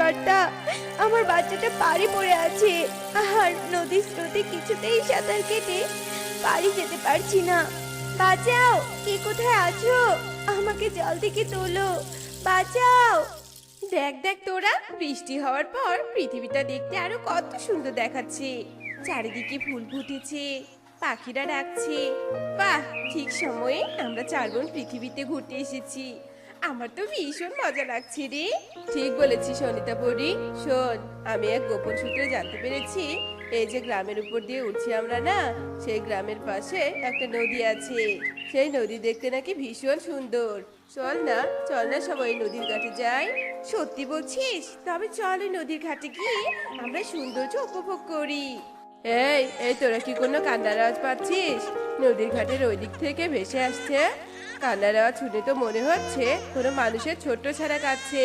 কর্তা, আমার বাচ্চাটা পাড়ে পড়ে আছে। আর নদীর স্রোতে কিছুতেই সাঁতার কেটে পাড়ি যেতে পারছি না। বাঁচাও, কে কোথায় আছো? আমাকে জল থেকে তোলো, বাঁচাও। দেখ দেখ তোরা, বৃষ্টি হওয়ার পর পৃথিবীটা দেখতে আরো কত সুন্দর দেখাচ্ছে। চারিদিকে ফুল ফুটেছে, পাখিরা ডাকছে। বাহ, ঠিক সময়ে আমরা 4 বোন পৃথিবীতে ঘুরতে এসেছি। আমার তো ভীষণ মজা লাগছে রে। ঠিক বলেছিস অনিতা পরি। শোন, আমি এক গোপন সূত্রে জানতে পেরেছি, এই যে গ্রামের উপর দিয়ে উঠছি আমরা না, সেই গ্রামের পাশে একটা নদী আছে। সেই নদী দেখতে নাকি ভীষণ সুন্দর। চল না, চল না সবাই নদীর ঘাটে যাই। সত্যি বলছিস? তবে চল ওই নদীর ঘাটে গিয়ে আমরা সৌন্দর্য উপভোগ করি। এই এই তোরা কি কোনো কান্নার আওয়াজ পাচ্ছিস? নদীর ঘাটের ওই দিক থেকে ভেসে আসছে। কান্নার আওয়াজ শুনে তো মনে হচ্ছে কোনো মানুষের ছোট্ট ছাড়া কাঁদছে।